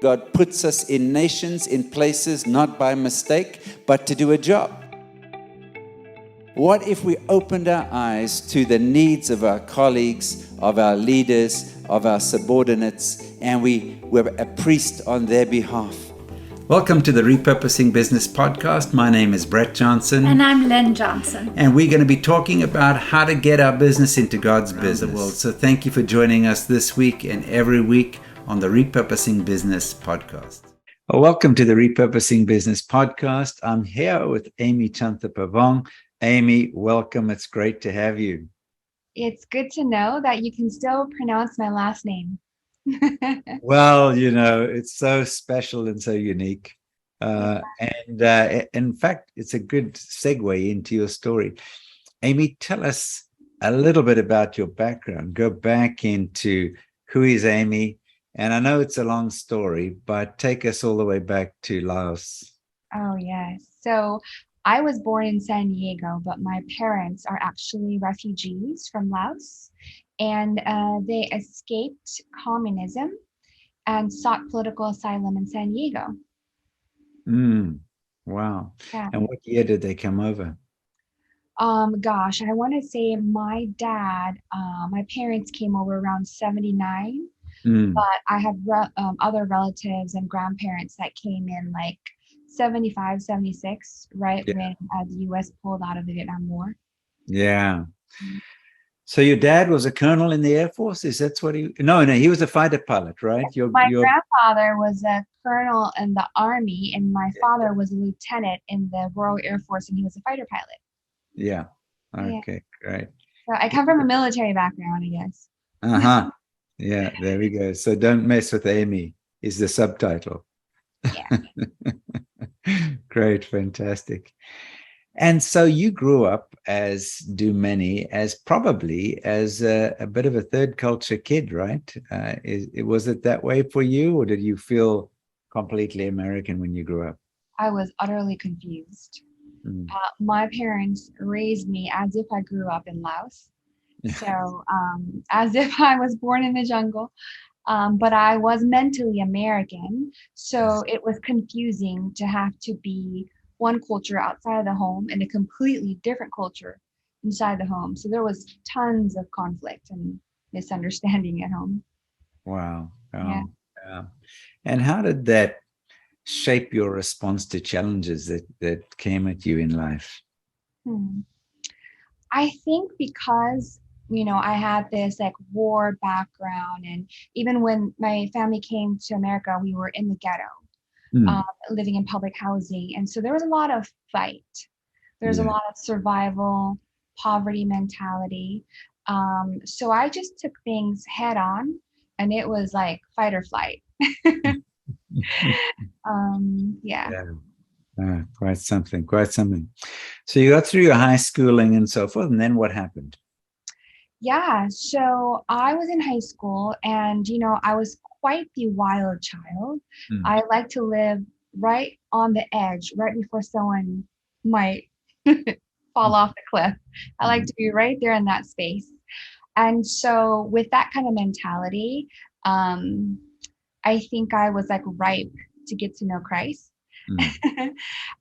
God puts us in nations, in places, not by mistake, but to do a job. What if we opened our eyes to the needs of our colleagues, of our leaders, of our subordinates, and we were a priest on their behalf? Welcome to the Repurposing Business Podcast. My name is Brett Johnson. And I'm Lynn Johnson. And we're going to be talking about how to get our business into God's business world. So thank you for joining us this week and every week on the Repurposing Business Podcast. Well, welcome to the Repurposing Business Podcast. I'm here with Amy Chanthapavong. Amy, welcome. It's great to have you. It's good to know that you can still pronounce my last name. Well, you know, it's so special and so unique. And in fact, it's a good segue into your story. Amy, tell us a little bit about your background. Go back into who is Amy. And I know it's a long story, but take us all the way back to Laos. Oh, yes. So I was born in San Diego, but my parents are actually refugees from Laos. And they escaped communism and sought political asylum in San Diego. Wow. Yeah. And what year did they come over? Gosh, I want to say my parents came over around 79, but I have other relatives and grandparents that came in like 75, 76, right when the U.S. pulled out of the Vietnam War. Yeah. So your dad was a colonel in the Air Force? Is that what he... No, he was a fighter pilot, right? My grandfather was a colonel in the Army, and my father was a lieutenant in the Royal Air Force, and he was a fighter pilot. Yeah. Okay, great. So I come from a military background, I guess. Uh-huh. Yeah, there we go. So don't mess with Amy is the subtitle. Yeah. Great, fantastic. And so you grew up, as do many, as a bit of a third culture kid, right? Was it that way for you, or did you feel completely American when you grew up? I was utterly confused. My parents raised me as if I grew up in Laos. So as if I was born in the jungle. But I was mentally American. So it was confusing to have to be one culture outside of the home and a completely different culture inside the home. So there was tons of conflict and misunderstanding at home. Wow. Yeah. And how did that shape your response to challenges that came at you in life? I think because, I had this like war background, and even when my family came to America, we were in the ghetto. Living in public housing. And so there was a lot of fight. There's a lot of survival, poverty mentality. So I just took things head on, and it was like fight or flight. Quite something. So you got through your high schooling and so forth, and then what happened? Yeah, so I was in high school, and I was quite the wild child. I like to live right on the edge, right before someone might fall off the cliff. I like to be right there in that space. And so with that kind of mentality, I think I was like ripe to get to know Christ.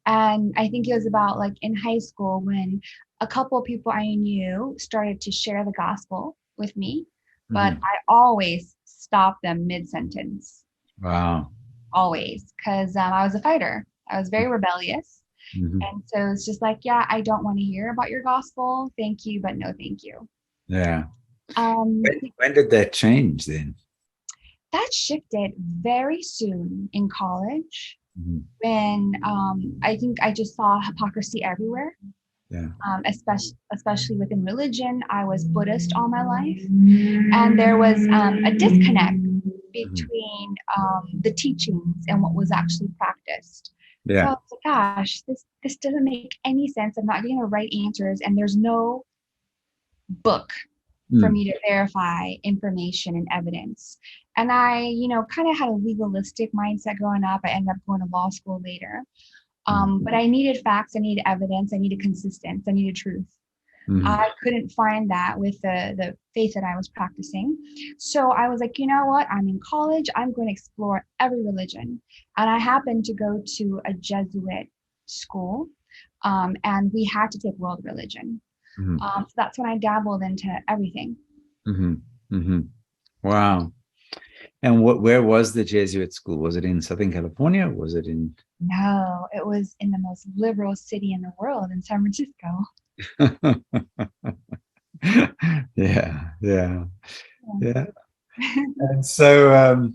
And I think it was about like in high school when a couple of people I knew started to share the gospel with me, but I always stopped them mid-sentence. Wow. Always, because I was a fighter. I was very rebellious. And so it's just like, I don't want to hear about your gospel. Thank you, but no thank you. Yeah. When did that change then? That shifted very soon in college when I think I just saw hypocrisy everywhere. Yeah. Especially within religion. I was Buddhist all my life, and there was a disconnect between the teachings and what was actually practiced. So I was like, gosh, this doesn't make any sense. I'm not getting the right answers, and there's no book for me to verify information and evidence. And I, kind of had a legalistic mindset growing up. I ended up going to law school later. But I needed facts, I needed evidence, I needed consistency, I needed truth. Mm-hmm. I couldn't find that with the faith that I was practicing. So I was like, you know what? I'm in college. I'm going to explore every religion. And I happened to go to a Jesuit school, and we had to take world religion. Mm-hmm. So that's when I dabbled into everything. Mm-hmm. Mm-hmm. Wow. And where was the Jesuit school? Was it in Southern California? Was it in? No, it was in the most liberal city in the world, in San Francisco. Yeah, yeah, yeah. Yeah. And so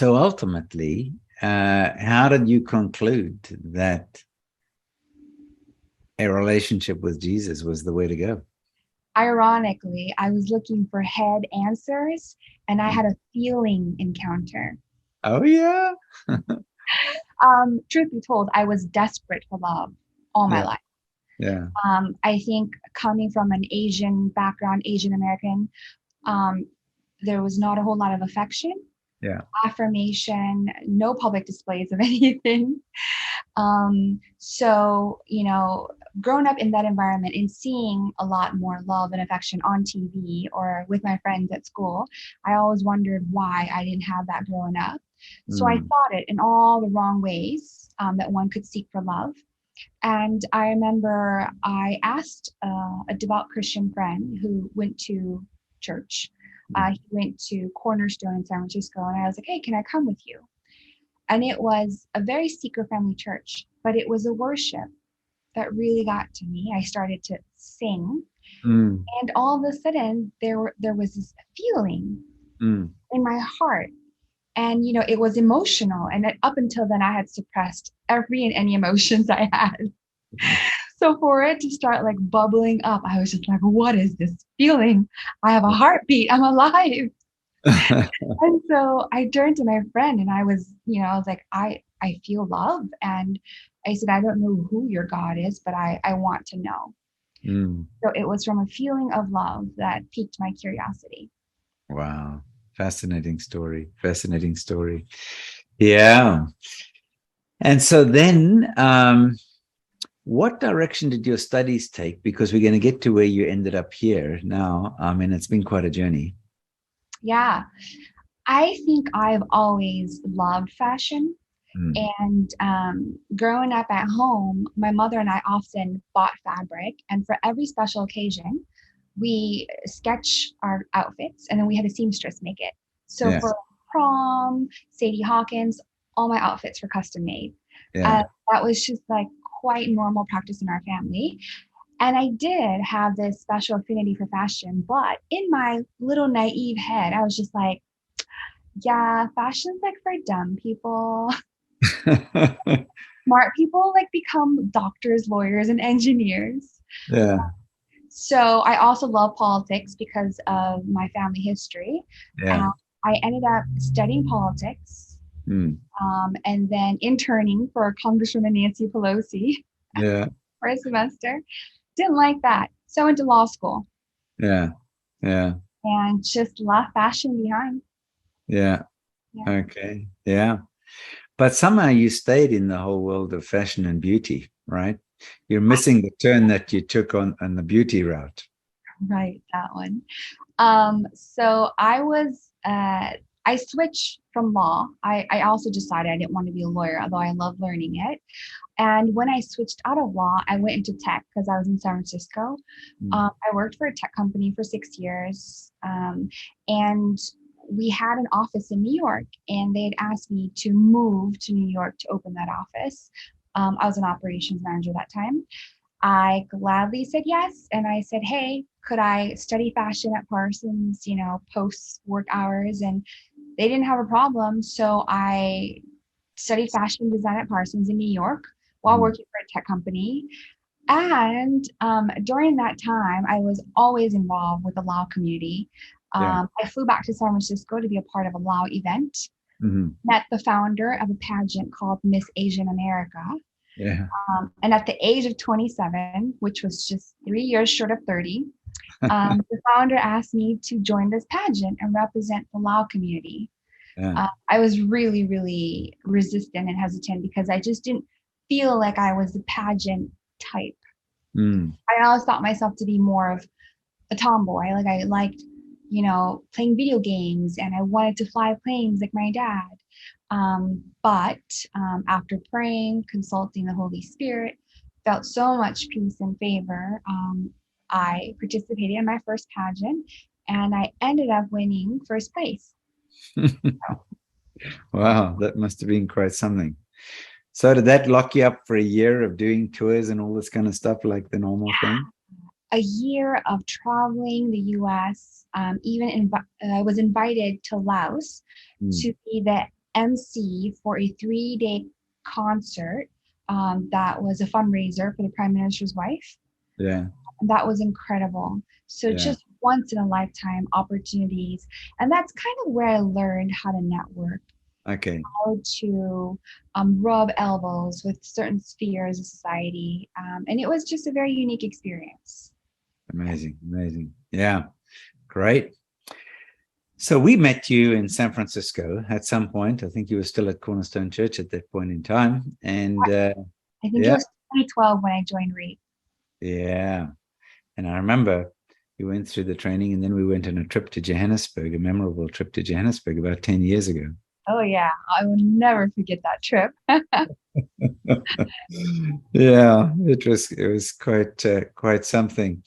ultimately, how did you conclude that a relationship with Jesus was the way to go? Ironically, I was looking for head answers and I had a feeling encounter. Oh yeah, Truth be told, I was desperate for love all my yeah, life. yeah, I think coming from an Asian background, Asian American, um, there was not a whole lot of affection, yeah. affirmation, no public displays of anything. So, growing up in that environment and seeing a lot more love and affection on TV or with my friends at school, I always wondered why I didn't have that growing up. So I Mm, thought it in all the wrong ways, that one could seek for love. And I remember I asked a devout Christian friend who went to church. mm, He went to Cornerstone in San Francisco, and I was like, hey, can I come with you? And it was a very seeker friendly church, but it was a worship that really got to me. I started to sing, mm, and all of a sudden there was this feeling mm. in my heart. And it was emotional. And up until then I had suppressed every and any emotions I had. So for it to start like bubbling up, I was just like, what is this feeling? I have a heartbeat. I'm alive. And so I turned to my friend and I was like, I feel love. And I said, I don't know who your God is, but I want to know. Mm. So it was from a feeling of love that piqued my curiosity. Wow. Fascinating story. Fascinating story. Yeah. And so then, what direction did your studies take? Because we're going to get to where you ended up here now. I mean, it's been quite a journey. Yeah. I think I've always loved fashion. Mm. And growing up at home, my mother and I often bought fabric. And for every special occasion, we sketch our outfits and then we had a seamstress make it. So Yeah. for prom, Sadie Hawkins, all my outfits were custom made. Yeah. That was just like quite normal practice in our family. And I did have this special affinity for fashion, but in my little naive head, I was just like, yeah, fashion's like for dumb people. Smart people like become doctors, lawyers, and engineers. Yeah. So I also love politics because of my family history. Yeah. And I ended up studying politics, Mm. and then interning for Congresswoman Nancy Pelosi Yeah. for a semester. Didn't like that. So I went to law school Yeah. Yeah. and just left fashion behind. Yeah. Yeah. Okay. Yeah. But somehow you stayed in the whole world of fashion and beauty, right? You're missing the turn that you took on the beauty route. Right, that one. So I switched from law. I also decided I didn't want to be a lawyer, although I love learning it. And when I switched out of law, I went into tech because I was in San Francisco. Mm. I worked for a tech company for 6 years, and we had an office in New York, and they had asked me to move to New York to open that office. I was an operations manager that time. I gladly said yes. And I said, hey, could I study fashion at Parsons, post work hours? And they didn't have a problem. So I studied fashion design at Parsons in New York while Mm. working for a tech company. And during that time, I was always involved with the Lao community. Yeah. I flew back to San Francisco to be a part of a Lao event, Mm-hmm. met the founder of a pageant called Miss Asian America. Yeah. And at the age of 27, which was just 3 years short of 30, the founder asked me to join this pageant and represent the Lao community. Yeah. I was really, really resistant and hesitant because I just didn't feel like I was the pageant type. I always thought myself to be more of a tomboy. Like I liked, playing video games and I wanted to fly planes like my dad. But after praying, consulting the Holy Spirit, felt so much peace and favor. I participated in my first pageant and I ended up winning first place. Wow, that must have been quite something. So did that lock you up for a year of doing tours and all this kind of stuff, like the normal thing? A year of traveling the US. I was invited to Laos to be the MC for a 3-day concert that was a fundraiser for the Prime Minister's wife. Yeah. And that was incredible. So just once in a lifetime opportunities. And that's kind of where I learned how to network. Okay. How to rub elbows with certain spheres of society. And it was just a very unique experience. Amazing. Amazing. Yeah. Great. So we met you in San Francisco at some point. I think you were still at Cornerstone Church at that point in time. And I think it was 2012 when I joined REAP. Yeah. And I remember we went through the training and then we went on a trip to Johannesburg, a memorable trip to Johannesburg about 10 years ago. Oh, yeah. I will never forget that trip. Yeah, it was quite something.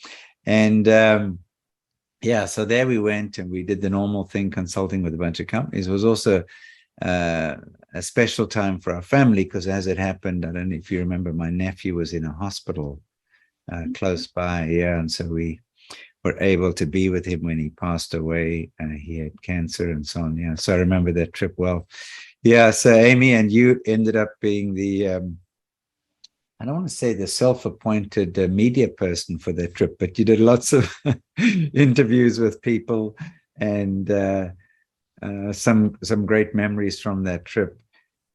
And so there we went and we did the normal thing, consulting with a bunch of companies. It was also a special time for our family because as it happened, I don't know if you remember, my nephew was in a hospital close by. Yeah. And so we were able to be with him when he passed away. He had cancer and so on. Yeah. So I remember that trip well. Yeah. So Amy, and you ended up being the, I don't want to say the self-appointed media person for that trip, but you did lots of interviews with people and some great memories from that trip.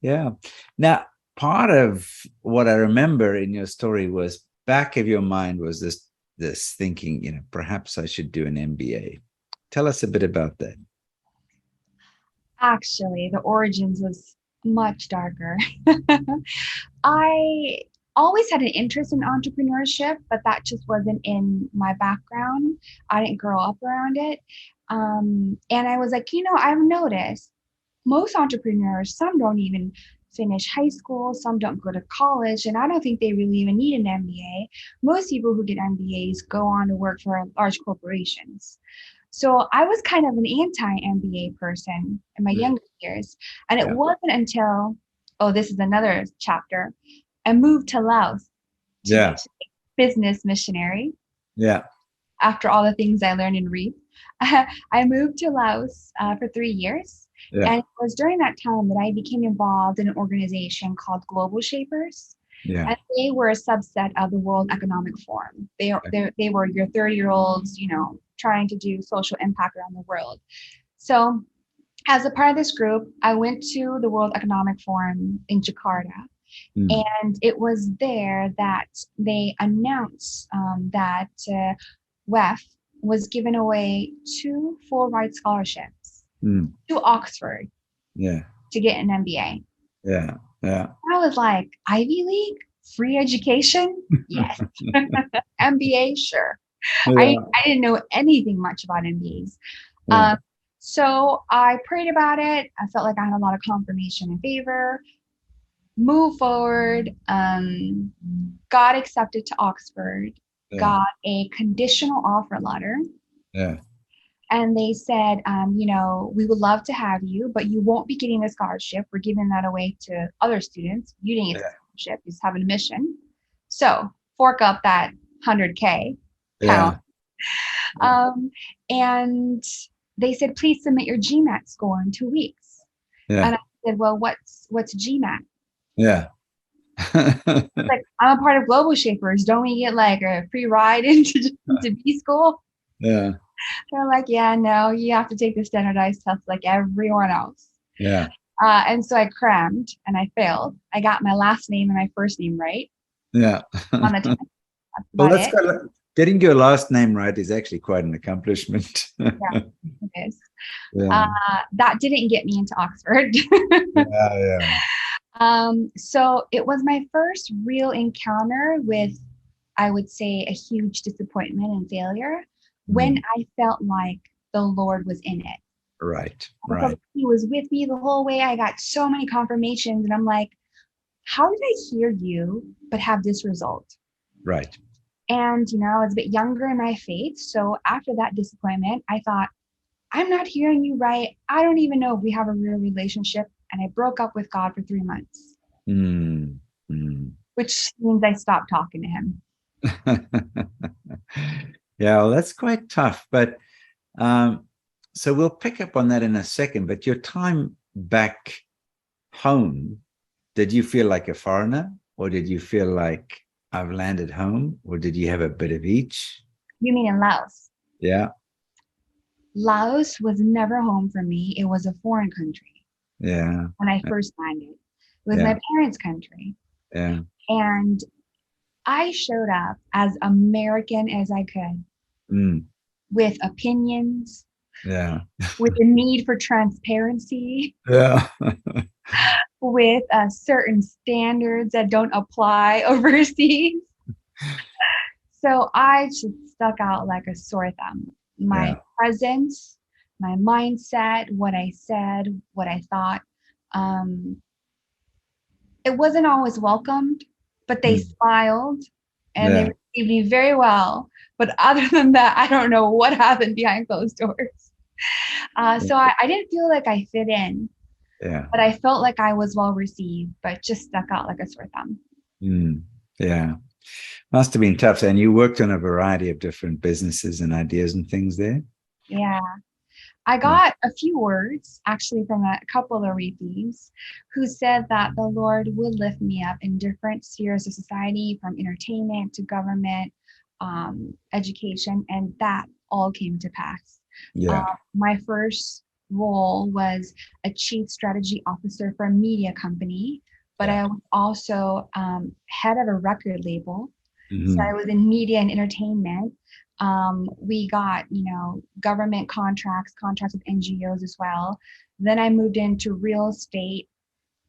Yeah. Now, part of what I remember in your story was back of your mind was this thinking, perhaps I should do an MBA. Tell us a bit about that. Actually, the origins was much darker. I always had an interest in entrepreneurship, but that just wasn't in my background. I didn't grow up around it. And I was like, I've noticed most entrepreneurs, some don't even finish high school, some don't go to college, and I don't think they really even need an MBA. Most people who get MBAs go on to work for large corporations. So I was kind of an anti-MBA person in my younger years. And it wasn't until, this is another chapter, I moved to Laos to be a business missionary. Yeah. After all the things I learned in REAP. I moved to Laos for 3 years. Yeah. And it was during that time that I became involved in an organization called Global Shapers. Yeah. And they were a subset of the World Economic Forum. They were your 30-year-olds, trying to do social impact around the world. So as a part of this group, I went to the World Economic Forum in Jakarta. And it was there that they announced that WEF was giving away 2 full ride scholarships to Oxford to get an MBA. Yeah. I was like, Ivy League? Free education? Yes. MBA? Sure. Yeah. I didn't know anything much about MBAs. Yeah. So I prayed about it. I felt like I had a lot of confirmation in favor. Move forward, got accepted to Oxford, got a conditional offer letter. Yeah. And they said, we would love to have you, but you won't be getting a scholarship. We're giving that away to other students. You didn't get a scholarship, you just have an admission. So fork up that $100K. Yeah. And they said, please submit your GMAT score in 2 weeks. Yeah. And I said, well, what's GMAT? Yeah. Like, I'm a part of Global Shapers. Don't we get like a free ride into B school? Yeah. They're like, yeah, no, you have to take the standardized test like everyone else. Yeah. And so I crammed and I failed. I got my last name and my first name right. Yeah. On the test. That's getting your last name right is actually quite an accomplishment. Yeah, it is. Yeah. That didn't get me into Oxford. Yeah. So it was my first real encounter with I would say, a huge disappointment and failure when I felt like the Lord was in it. Right. I felt like he was with me the whole way. I got so many confirmations, and I'm like, how did I hear you but have this result? Right. And, I was a bit younger in my faith. So after that disappointment, I thought, I'm not hearing you right. I don't even know if we have a real relationship. And I broke up with God for 3 months, which means I stopped talking to him. Yeah, well, that's quite tough. But so we'll pick up on that in a second. But your time back home, did you feel like a foreigner, or did you feel like I've landed home, or did you have a bit of each? You mean in Laos? Yeah. Laos was never home for me. It was a foreign country. Yeah. When I first landed, it was my parents' country. Yeah. And I showed up as American as I could, with opinions, with a need for transparency, with certain standards that don't apply overseas. So I just stuck out like a sore thumb. My presence, my mindset, what I said, what I thought, it wasn't always welcomed, but they smiled and they received me very well. But other than that, I don't know what happened behind closed doors. So I didn't feel like I fit in. Yeah. But I felt like I was well received, but just stuck out like a sore thumb. Yeah. Must have been tough. And you worked on a variety of different businesses and ideas and things there? Yeah. I got a few words actually from a couple of repeats who said that the Lord would lift me up in different spheres of society, from entertainment to government, education, and that all came to pass. My first role was a chief strategy officer for a media company, but I was also head of a record label. So I was in media and entertainment. We got, government contracts with NGOs as well. Then I moved into real estate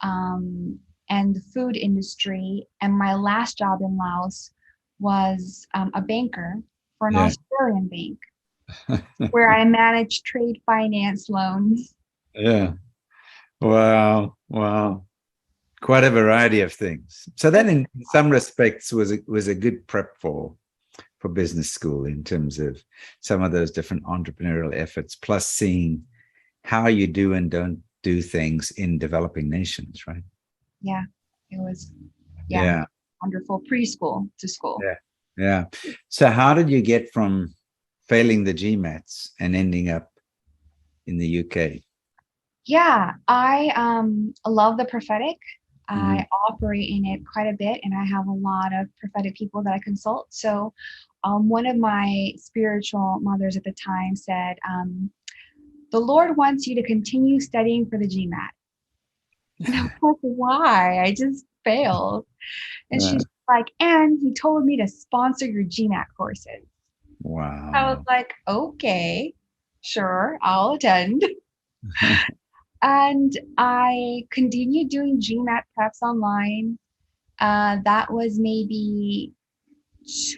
and the food industry. And my last job in Laos was a banker for an Australian bank, where I managed trade finance loans. Yeah. Wow. Quite a variety of things. So that in some respects was a good prep for business school, in terms of some of those different entrepreneurial efforts, plus seeing how you do and don't do things in developing nations, right? Yeah, it was wonderful preschool to school. Yeah. So how did you get from failing the GMATs and ending up in the UK? Yeah, I love the prophetic. I operate in it quite a bit, and I have a lot of prophetic people that I consult. So one of my spiritual mothers at the time said, the Lord wants you to continue studying for the GMAT. And I was like, why? I just failed. And she's like, and he told me to sponsor your GMAT courses. Wow. I was like, okay, sure, I'll attend. And I continued doing GMAT preps online. That was maybe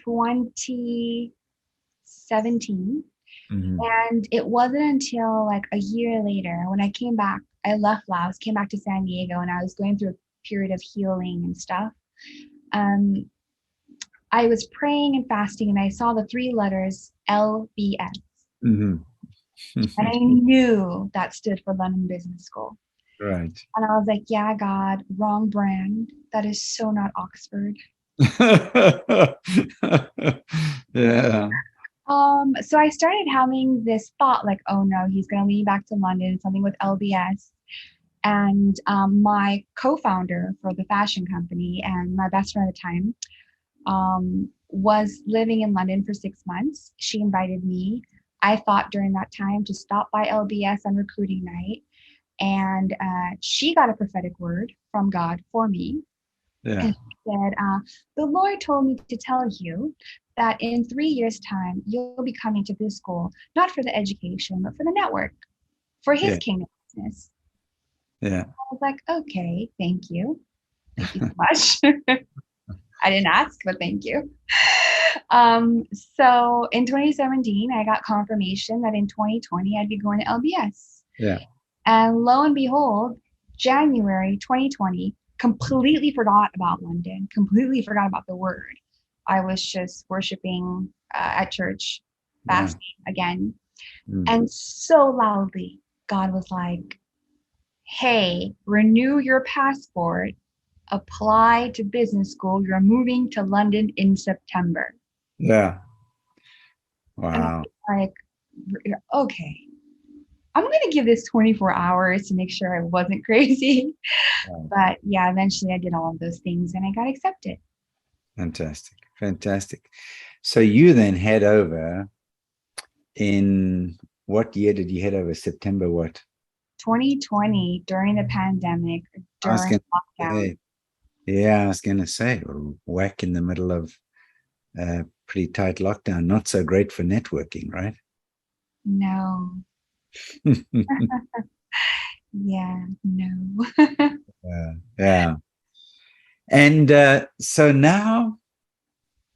2017. And it wasn't until like a year later when I came back, I left Laos, came back to San Diego, and I was going through a period of healing and stuff. I was praying and fasting, and I saw the 3 letters LBS. And I knew that stood for London Business School. Right. And I was like, yeah, God, wrong brand. That is so not Oxford. Yeah. So I started having this thought like, oh no, he's going to lead me back to London, something with LBS. And my co-founder for the fashion company and my best friend at the time was living in London for 6 months. She invited me. I thought during that time to stop by LBS on recruiting night. And she got a prophetic word from God for me. Yeah. And she said, the Lord told me to tell you that in 3 years' time, you'll be coming to this school, not for the education, but for the network, for his kingdom business. Yeah. I was like, okay, thank you. Thank you so much. I didn't ask, but thank you. So in 2017, I got confirmation that in 2020 I'd be going to LBS. Yeah. And lo and behold, January 2020, completely forgot about London, completely forgot about the word. I was just worshiping at church, Yeah. fasting again. Mm. And so loudly, God was like, hey, renew your passport, apply to business school. You're moving to London in September. Yeah. And I Wow. was like, okay, I'm going to give this 24 hours to make sure I wasn't crazy. Wow. But yeah, eventually I did all of those things and I got accepted. Fantastic. Fantastic. So you then head over in what year did you head over? September what? 2020, during the pandemic, I was during going to lockdown. say, yeah, I was going to say, whack in the middle of a pretty tight lockdown. Not so great for networking, right? No. Yeah, no. Yeah. And so now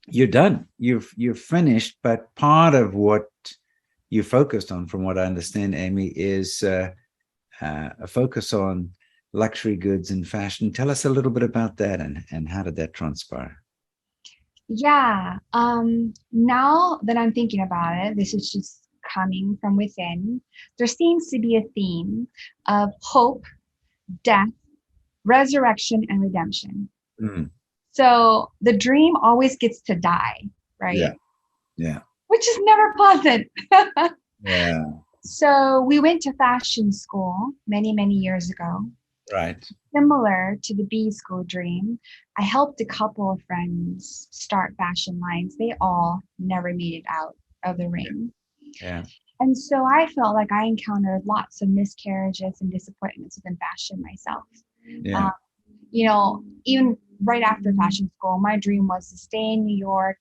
you're done. You've finished. But part of what you focused on, from what I understand, Amy, is a focus on luxury goods and fashion. Tell us a little bit about that, and how did that transpire? Yeah. Now that I'm thinking about it, this is just coming from within. There seems to be a theme of hope, death, resurrection, and redemption. Mm. So the dream always gets to die, Yeah. right? Yeah. Which is never pleasant. Yeah. So we went to fashion school many, many years ago. Right. Similar to the B school dream, I helped a couple of friends start fashion lines. They all never made it out of the ring. Yeah. And so I felt like I encountered lots of miscarriages and disappointments within fashion myself. Yeah. Even right after fashion school, my dream was to stay in New York,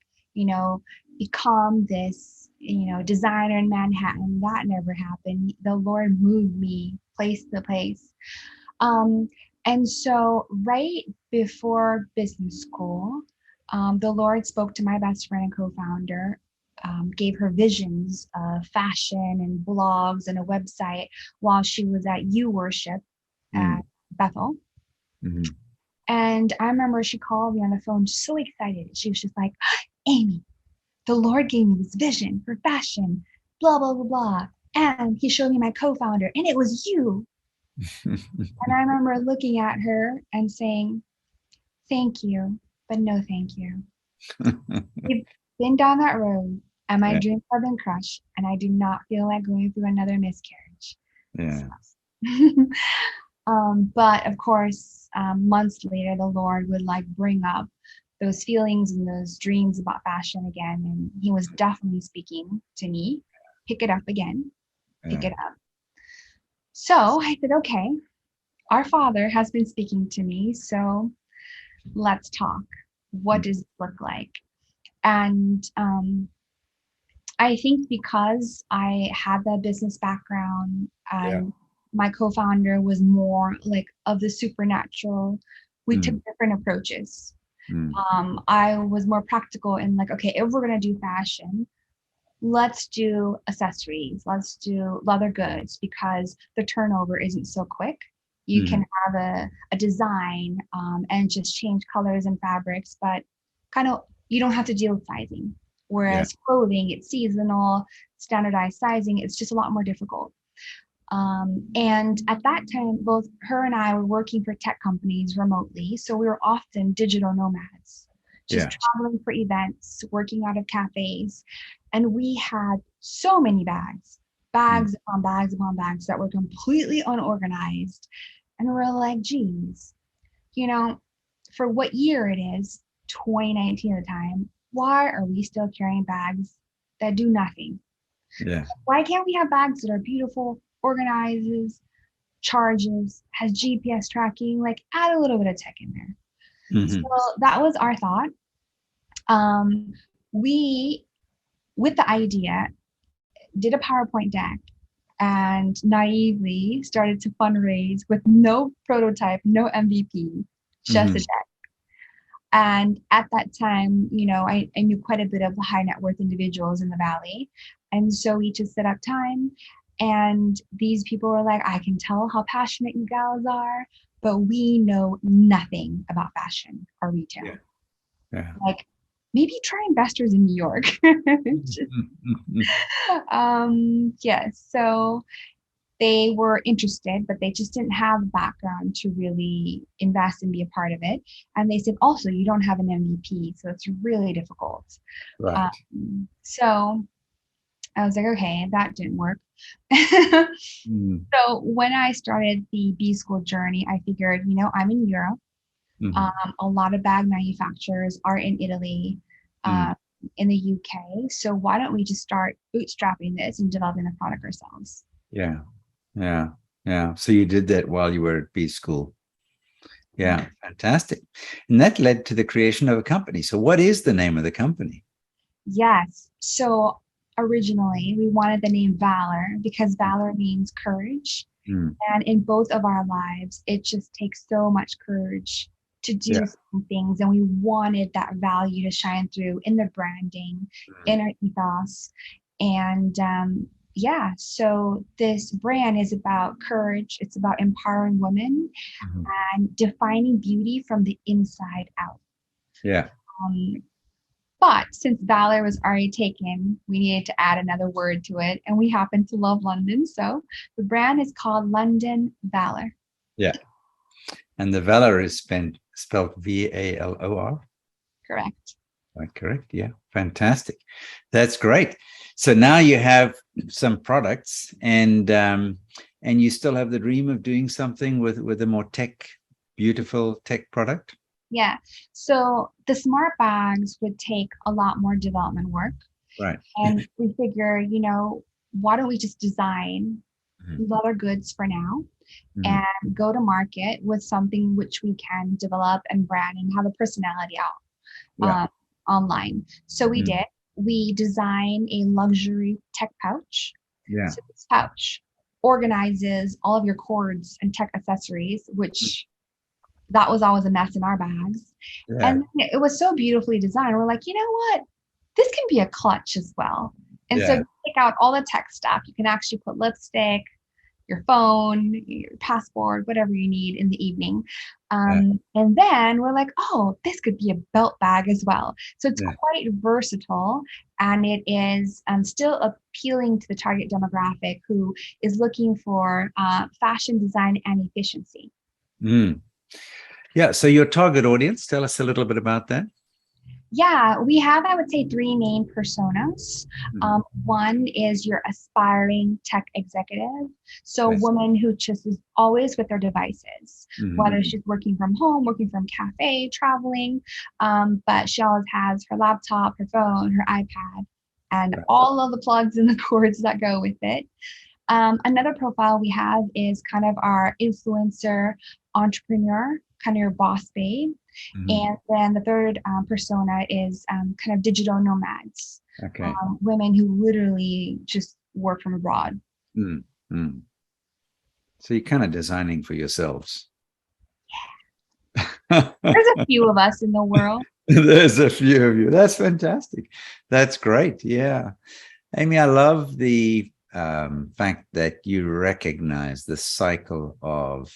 become this, designer in Manhattan. That never happened. The Lord moved me place to place. Um, and so right before business school, the Lord spoke to my best friend and co-founder, gave her visions of fashion and blogs and a website while she was at U Worship at Mm. Bethel. Mm-hmm. And I remember she called me on the phone, so excited. She was just like, Amy, the Lord gave me this vision for fashion, blah, blah, blah, blah. And he showed me my co-founder, and it was you. And I remember looking at her and saying, thank you, but no thank you. We've been down that road, and my Yeah. dreams have been crushed, and I do not feel like going through another miscarriage. Yeah. So, but of course, months later, the Lord would like bring up those feelings and those dreams about fashion again. And he was definitely speaking to me, pick it up again, pick Yeah. it up. So I said, okay, our Father has been speaking to me. So let's talk. What does it look like? And I think because I had that business background Yeah. and my co-founder was more like of the supernatural, we took Mm. different approaches. Mm. I was more practical in like, okay, if we're gonna do fashion, let's do accessories, let's do leather goods because the turnover isn't so quick. You Mm. can have a design and just change colors and fabrics, but kind of you don't have to deal with sizing. Yeah. Whereas clothing, it's seasonal, standardized sizing, it's just a lot more difficult. And at that time, both her and I were working for tech companies remotely. So we were often digital nomads, just Yeah. traveling for events, working out of cafes. And we had so many bags, Mm. bags upon bags upon bags that were completely unorganized. And we're like, geez, you know, for what year it is, 2019 at the time, why are we still carrying bags that do nothing? Yeah. Why can't we have bags that are beautiful, organizes, charges, has GPS tracking, like add a little bit of tech in there. So Mm-hmm. that was our thought. We, with the idea, did a PowerPoint deck and naively started to fundraise with no prototype, no MVP, just a Mm-hmm. deck. And at that time, I knew quite a bit of the high net worth individuals in the Valley. And so we just set up time. And these people were like, I can tell how passionate you gals are, but we know nothing about fashion or retail. Yeah. Yeah. Like, maybe try investors in New York. Yes. So they were interested, but they just didn't have the background to really invest and be a part of it. And they said, also, you don't have an MVP, so it's really difficult. Right. So I was like, okay, that didn't work. So when I started the B school journey, I figured, I'm in Europe. A lot of bag manufacturers are in Italy, in the UK. So why don't we just start bootstrapping this and developing the product ourselves? Yeah. Yeah. Yeah. So you did that while you were at B school. Yeah. Fantastic. And that led to the creation of a company. So what is the name of the company? Yes. So originally we wanted the name Valor because Valor means courage. And in both of our lives, it just takes so much courage to do some things. And we wanted that value to shine through in the branding, in our ethos. And so this brand is about courage. It's about empowering women and defining beauty from the inside out. Yeah. But since Valor was already taken, we needed to add another word to it. And we happen to love London. So the brand is called London Valor. Yeah. And the Valor is spelled VALOR? Correct. Correct. Yeah. Fantastic. That's great. So now you have some products and you still have the dream of doing something with a more beautiful tech product? Yeah. So the smart bags would take a lot more development work. Right. And we figure, why don't we just design leather goods for now and go to market with something which we can develop and brand and have a personality out online. So we did. We designed a luxury tech pouch. Yeah. So this pouch organizes all of your cords and tech accessories, which that was always a mess in our bags. Yeah. And it was so beautifully designed. We're like, you know what? This can be a clutch as well. And so you take out all the tech stuff. You can actually put lipstick, your phone, your passport, whatever you need in the evening. And then we're like, oh, this could be a belt bag as well. So it's quite versatile, and it is still appealing to the target demographic who is looking for fashion, design, and efficiency. Yeah. So your target audience, tell us a little bit about that. Yeah, we have, I would say, 3 main personas. One is your aspiring tech executive. So woman who just is always with their devices, whether she's working from home, working from cafe, traveling, but she always has her laptop, her phone, her iPad, and all of the plugs and the cords that go with it. Another profile we have is kind of our influencer entrepreneur, kind of your boss babe. And then the third persona is kind of digital nomads, women who literally just work from abroad. So you're kind of designing for yourselves. Yeah. There's a few of us in the world. There's a few of you. That's fantastic. That's great. Yeah. Amy, I love the fact that you recognize the cycle of,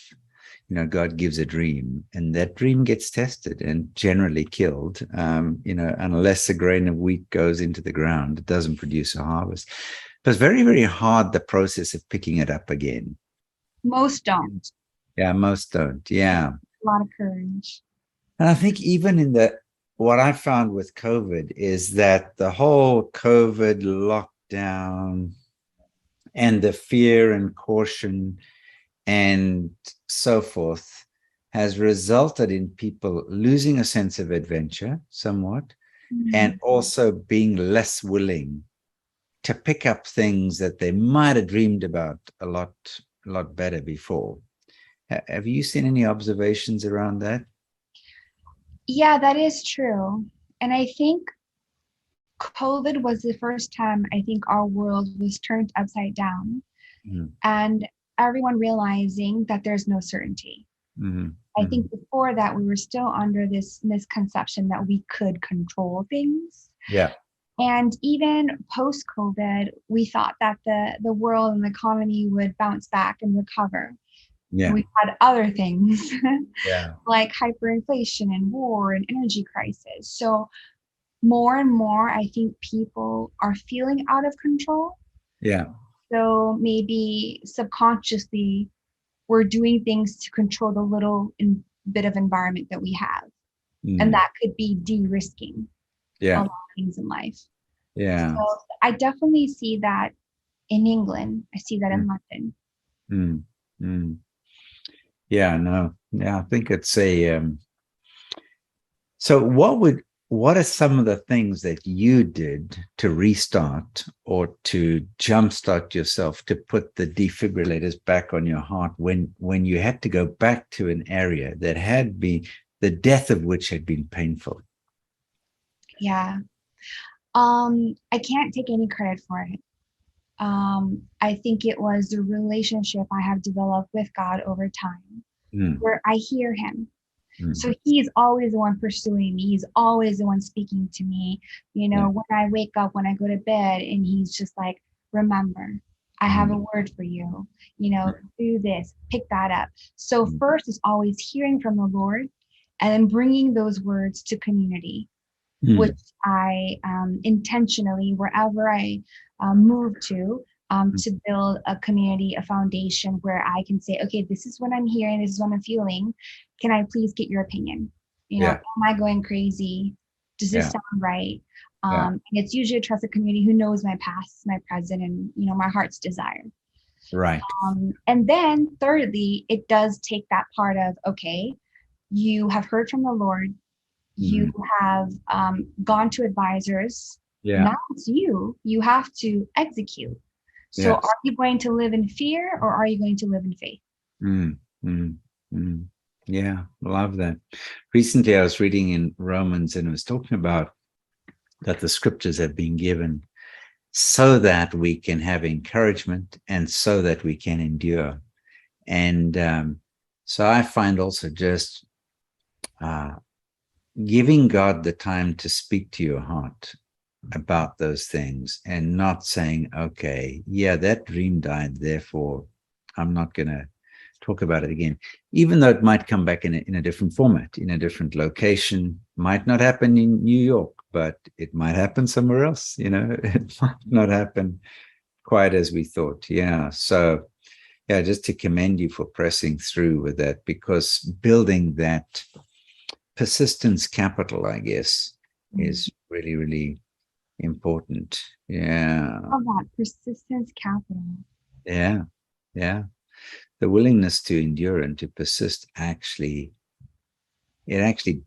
God gives a dream and that dream gets tested and generally killed. Unless a grain of wheat goes into the ground, it doesn't produce a harvest. But it's very, very hard, the process of picking it up again. Most don't. Yeah, most don't. Yeah. A lot of courage. And I think even what I found with COVID is that the whole COVID lockdown and the fear and caution and so forth has resulted in people losing a sense of adventure somewhat, and also being less willing to pick up things that they might have dreamed about a lot better before. Have you seen any observations around that? Yeah, that is true. And I think COVID was the first time I think our world was turned upside down, and everyone realizing that there's no certainty. I think before that, we were still under this misconception that we could control things. Yeah. And even post-COVID, we thought that the world and the economy would bounce back and recover. Yeah. We had other things Yeah. like hyperinflation and war and energy crisis. So more and more, I think people are feeling out of control. Yeah. So maybe subconsciously, we're doing things to control the little bit of environment that we have. And that could be de-risking a lot of things in life. Yeah. So I definitely see that in England. I see that in London. Yeah, no. Yeah, I think it's a so what are some of the things that you did to restart or to jumpstart yourself to put the defibrillators back on your heart when you had to go back to an area that had been the death of which had been painful? Yeah. I can't take any credit for it. I think it was the relationship I have developed with God over time, where I hear him. So he's always the one pursuing me. He's always the one speaking to me. You know, when I wake up, when I go to bed, and he's just like, remember, I have a word for you. You know, do this, pick that up. So first is always hearing from the Lord and then bringing those words to community, which I intentionally, wherever I move to build a community, a foundation where I can say, okay, this is what I'm hearing, this is what I'm feeling. Can I please get your opinion? You know, am I going crazy? Does this sound right? And it's usually a trusted community who knows my past, my present, and, you know, my heart's desire. Right. And then thirdly, it does take that part of, okay, you have heard from the Lord. You have gone to advisors. Now it's you. You have to execute. So are you going to live in fear or are you going to live in faith? Yeah, love that. Recently, I was reading in Romans and it was talking about that the scriptures have been given so that we can have encouragement and so that we can endure. And so I find also just giving God the time to speak to your heart about those things and not saying, okay, yeah, that dream died, therefore I'm not going to talk about it again, even though it might come back in a different format, in a different location. Might not happen in New York, but it might happen somewhere else. You know, it might not happen quite as we thought. Yeah. So yeah, just to commend you for pressing through with that, because building that persistence capital, I guess, is really, really important. Yeah. Oh, that persistence capital. Yeah. Yeah. The willingness to endure and to persist actually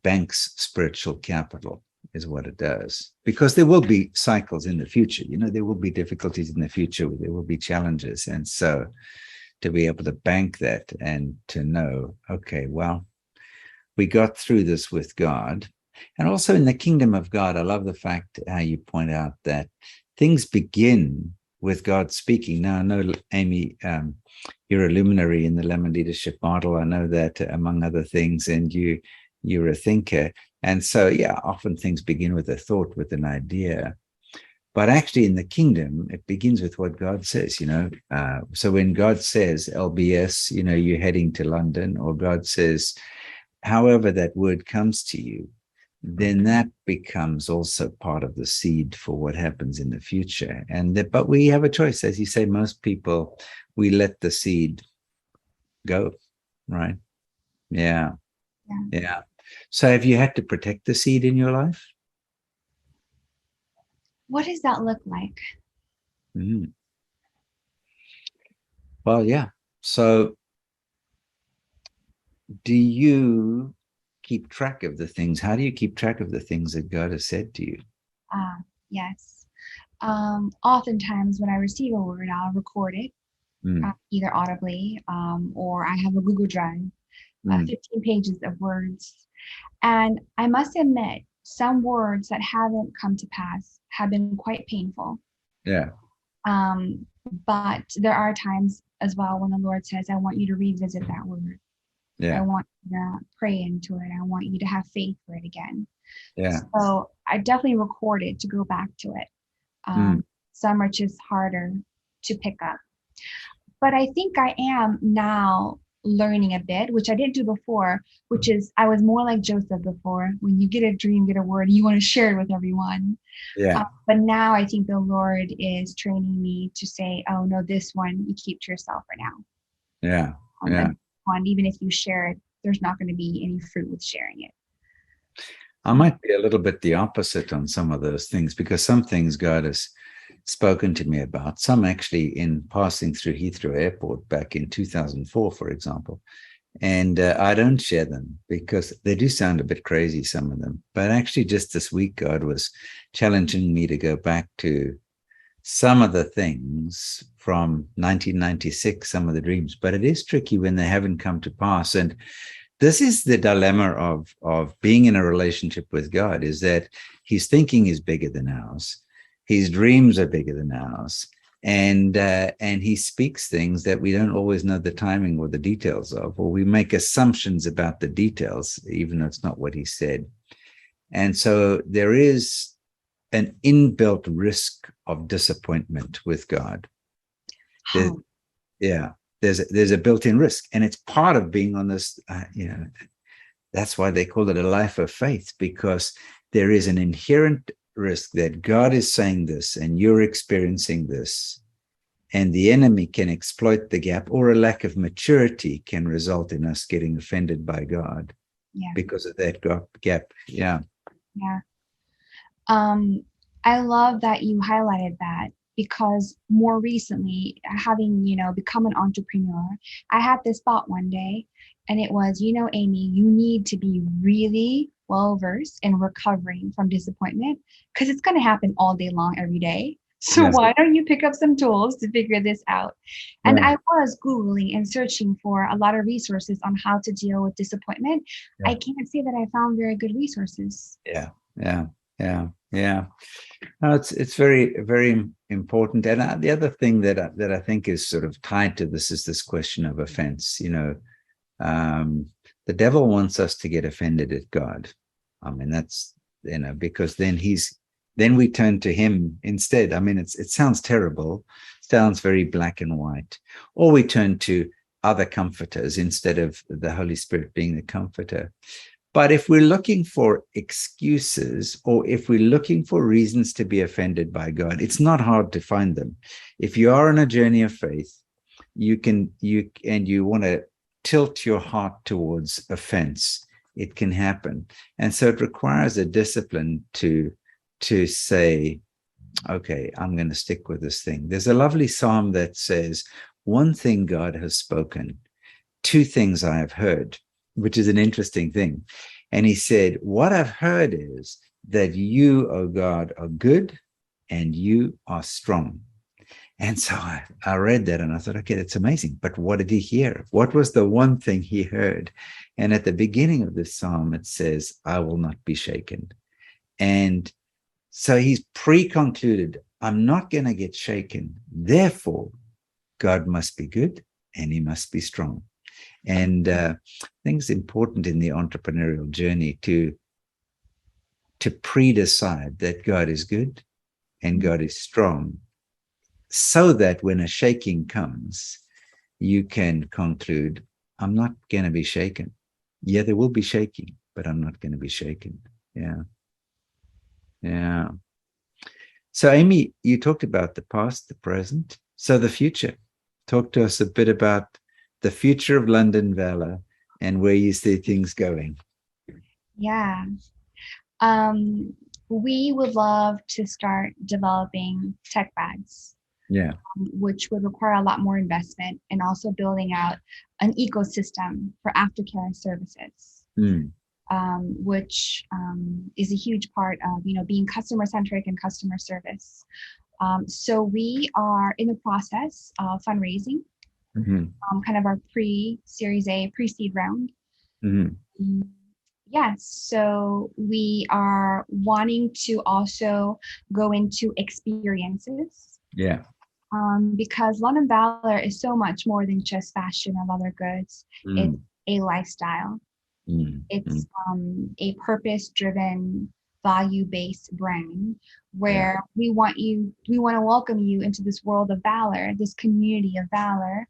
banks spiritual capital is what it does, because there will be cycles in the future. You know, there will be difficulties in the future. There will be challenges. And so to be able to bank that and to know, okay, well, we got through this with God. And also in the kingdom of God, I love the fact how you point out that things begin with God speaking. Now, I know, Amy, you're a luminary in the Lemon Leadership Model. I know that, among other things, and you're a thinker. And so, yeah, often things begin with a thought, with an idea. But actually in the kingdom, it begins with what God says, you know. So when God says, LBS, you know, you're heading to London, or God says, however that word comes to you, then that becomes also part of the seed for what happens in the future. But we have a choice. As you say, most people, we let the seed go, right? Yeah. So have you had to protect the seed in your life? What does that look like? Well, yeah. So do you keep track of the things? How do you keep track of the things that God has said to you? Yes. Oftentimes when I receive a word, I'll record it either audibly or I have a Google Drive, 15 pages of words. And I must admit, some words that haven't come to pass have been quite painful. Yeah. But there are times as well when the Lord says, I want you to revisit that word. I Yeah. want you to pray into it. I want you to have faith for it again. Yeah. So I definitely recorded to go back to it. Mm. Some are just harder to pick up. But I think I am now learning a bit, which I didn't do before, which is I was more like Joseph before. When you get a dream, get a word, you want to share it with everyone. Yeah. But now I think the Lord is training me to say, oh, no, this one you keep to yourself for now. Yeah. And Yeah. one, even if you share it, there's not going to be any fruit with sharing it. I might be a little bit the opposite on some of those things, because some things God has spoken to me about, some actually in passing through Heathrow Airport back in 2004, for example. And I don't share them because they do sound a bit crazy, some of them. But actually, just this week, God was challenging me to go back to some of the things from 1996, some of the dreams. But it is tricky when they haven't come to pass. And this is the dilemma of being in a relationship with God, is that his thinking is bigger than ours. His dreams are bigger than ours. And he speaks things that we don't always know the timing or the details of, or we make assumptions about the details, even though it's not what he said. And so there is an inbuilt risk of disappointment with God. There, yeah, there's a built-in risk, and it's part of being on this. That's why they call it a life of faith, because there is an inherent risk that God is saying this and you're experiencing this, and the enemy can exploit the gap, or a lack of maturity can result in us getting offended by God because of that gap. Yeah. I love that you highlighted that, because more recently, having, become an entrepreneur, I had this thought one day, and it was, Amy, you need to be really well versed in recovering from disappointment, because it's going to happen all day long, every day. So why don't you pick up some tools to figure this out? And I was Googling and searching for a lot of resources on how to deal with disappointment. I can't say that I found very good resources. Yeah. No, it's very, very important. And the other thing that I think is sort of tied to this is this question of offense. The devil wants us to get offended at God. I mean, that's, because then we turn to him instead. I mean, it sounds terrible, sounds very black and white. Or we turn to other comforters instead of the Holy Spirit being the comforter. But if we're looking for excuses, or if we're looking for reasons to be offended by God, it's not hard to find them. If you are on a journey of faith, you want to tilt your heart towards offense, it can happen. And so it requires a discipline to say, okay, I'm going to stick with this thing. There's a lovely psalm that says, one thing God has spoken, two things I have heard, which is an interesting thing. And he said, what I've heard is that you, O God, are good and you are strong. And so I read that and I thought, okay, that's amazing. But what did he hear? What was the one thing he heard? And at the beginning of this psalm, it says, I will not be shaken. And so he's pre-concluded, I'm not going to get shaken. Therefore, God must be good and he must be strong. And I think it's important in the entrepreneurial journey to pre-decide that God is good and God is strong, so that when a shaking comes, you can conclude, I'm not going to be shaken. Yeah, there will be shaking, but I'm not going to be shaken. Yeah. So, Amy, you talked about the past, the present, so the future. Talk to us a bit about the future of London Valor and where you see things going. Yeah. We would love to start developing tech bags. Yeah. Which would require a lot more investment, and also building out an ecosystem for aftercare services, which is a huge part of being customer centric and customer service. So we are in the process of fundraising, kind of our pre-Series A, pre-seed round. Yes, so we are wanting to also go into experiences. Yeah. Because London Valor is so much more than just fashion or leather goods. It's a lifestyle. Mm, It's a purpose-driven, value-based brand yeah. where we want to welcome you into this world of valor, this community of valor,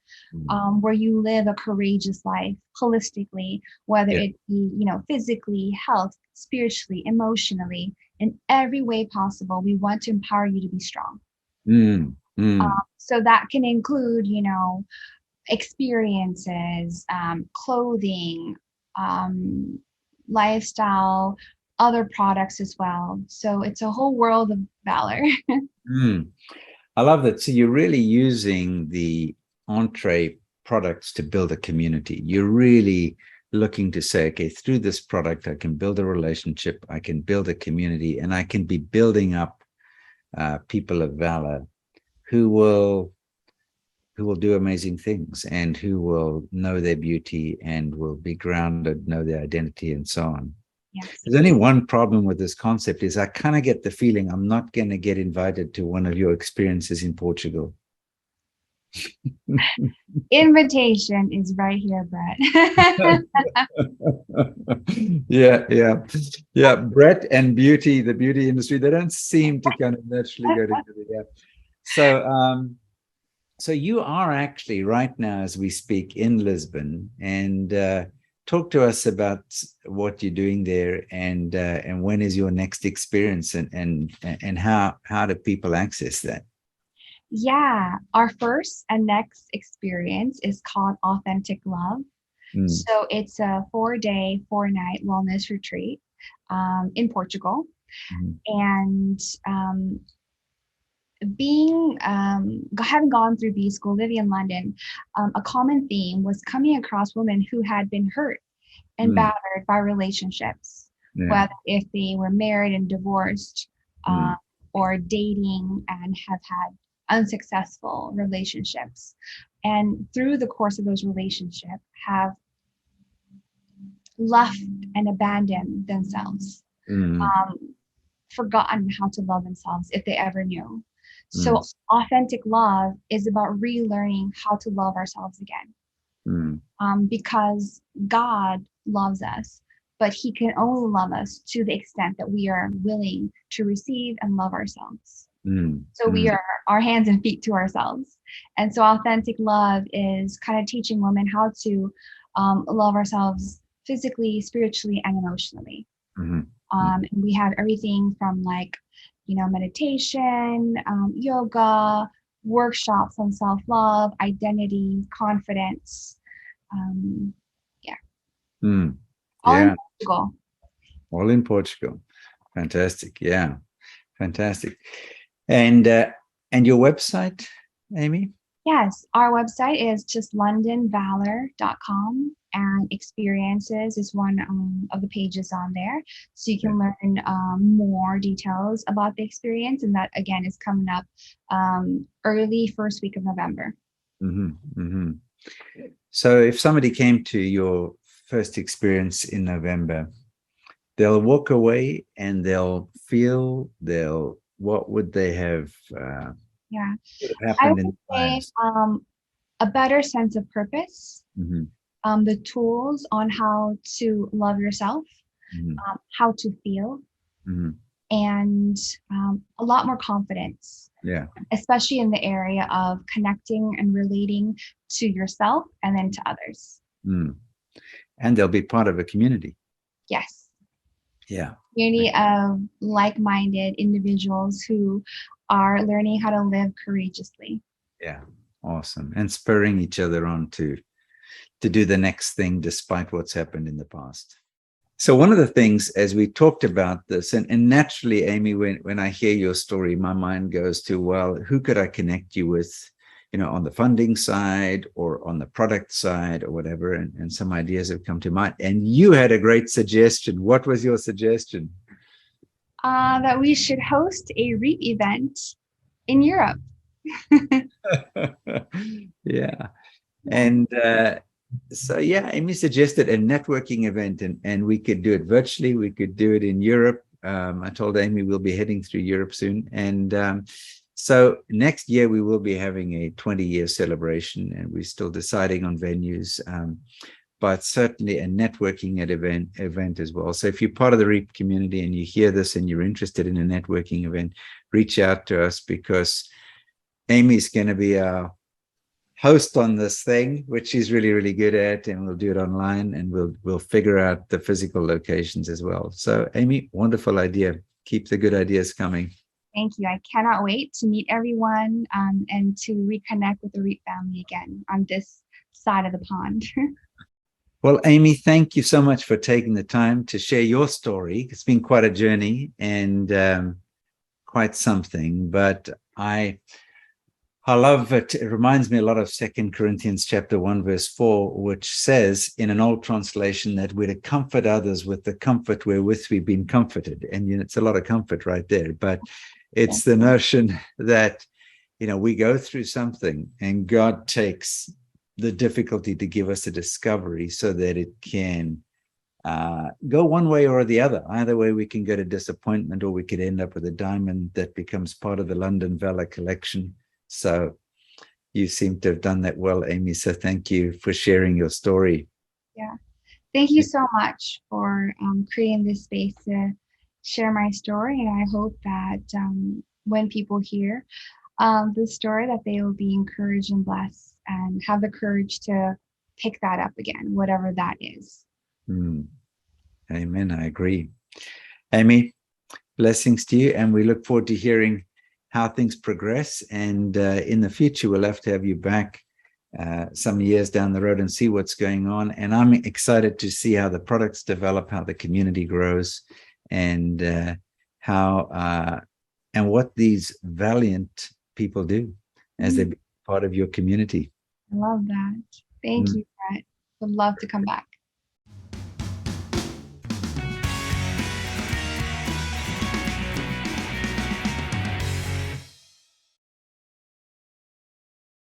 where you live a courageous life holistically, whether Yeah. it be, physically, health, spiritually, emotionally, in every way possible. We want to empower you to be strong. Mm, mm, So that can include, experiences, clothing, um, lifestyle, other products as well. So it's a whole world of valor. mm. I love that. So you're really using the entree products to build a community. You're really looking to say, okay, through this product, I can build a relationship, I can build a community, and I can be building up people of valor who will do amazing things and who will know their beauty and will be grounded, know their identity, and so on. Yes. There's only one problem with this concept is I kind of get the feeling I'm not going to get invited to one of your experiences in Portugal. Invitation is right here, Brett. Yeah. Brett and beauty, the beauty industry, they don't seem to kind of naturally go together. Yeah. So you are actually right now, as we speak, in Lisbon, and talk to us about what you're doing there, and when is your next experience, and how do people access that? Yeah, our first and next experience is called Authentic Love. Mm, So it's a 4-day, 4-night wellness retreat in Portugal. mm, And having gone through B school, living in London, a common theme was coming across women who had been hurt and mm, battered by relationships, yeah. whether if they were married and divorced, Mm, or dating and have had unsuccessful relationships, and through the course of those relationships have left and abandoned themselves, mm, um, forgotten how to love themselves if they ever knew. mm, So authentic love is about relearning how to love ourselves again, mm, because God loves us, but He can only love us to the extent that we are willing to receive and love ourselves. mm, So we mm, are our hands and feet to ourselves. And so authentic love is kind of teaching women how to love ourselves physically, spiritually, and emotionally. mm, And we have everything from like, meditation, yoga, workshops on self-love, identity, confidence. Um, yeah, mm. all in Yeah, Portugal. all in Portugal. Fantastic. Yeah, fantastic. And your website, Amy? Yes, our website is just londonvalor.com, and experiences is one of the pages on there. So you Yeah. can learn more details about the experience. And that again is coming up early first week of November. Mm-hmm, mm-hmm. So if somebody came to your first experience in November, they'll walk away and what would they have Yeah, I happened in would their say lives? a better sense of purpose, Mm-hmm, the tools on how to love yourself, mm-hmm, how to feel, mm-hmm. and a lot more confidence, Yeah. especially in the area of connecting and relating to yourself and then to others. Mm. And they'll be part of a community. Yes, Yeah. community of like-minded individuals who are learning how to live courageously. Yeah. Awesome. And spurring each other on to do the next thing despite what's happened in the past. So one of the things, as we talked about this, and naturally, Amy, when I hear your story, my mind goes to, well, who could I connect you with, on the funding side or on the product side or whatever, and some ideas have come to mind. And you had a great suggestion. What was your suggestion? That we should host a REAP event in Europe. Yeah. And so, yeah, Amy suggested a networking event, and we could do it virtually. We could do it in Europe. I told Amy we'll be heading through Europe soon. And so next year we will be having a 20-year celebration, and we're still deciding on venues. but certainly a networking event as well. So if you're part of the REAP community and you hear this and you're interested in a networking event, reach out to us, because Amy's going to be our host on this thing, which she's really, really good at, and we'll do it online, and we'll figure out the physical locations as well. So Amy, wonderful idea. Keep the good ideas coming. Thank you. I cannot wait to meet everyone and to reconnect with the REAP family again on this side of the pond. Well, Amy, thank you so much for taking the time to share your story. It's been quite a journey and quite something, but I love it. It reminds me a lot of 2 Corinthians chapter 1, verse 4, which says in an old translation that we're to comfort others with the comfort wherewith we've been comforted. And it's a lot of comfort right there, but it's the notion that, we go through something and God takes the difficulty to give us a discovery so that it can go one way or the other. Either way, we can go to disappointment, or we could end up with a diamond that becomes part of the London Valor collection. So you seem to have done that well, Amy. So thank you for sharing your story. Yeah. Thank you so much for creating this space to share my story. And I hope that when people hear the story, that they will be encouraged and blessed and have the courage to pick that up again, whatever that is. Amen. I agree. Amy, blessings to you. And we look forward to hearing how things progress. And in the future, we'll have to have you back some years down the road and see what's going on. And I'm excited to see how the products develop, how the community grows, and how and what these valiant people do as they be part of your community. I love that. Thank you, Brett. Would love to come back.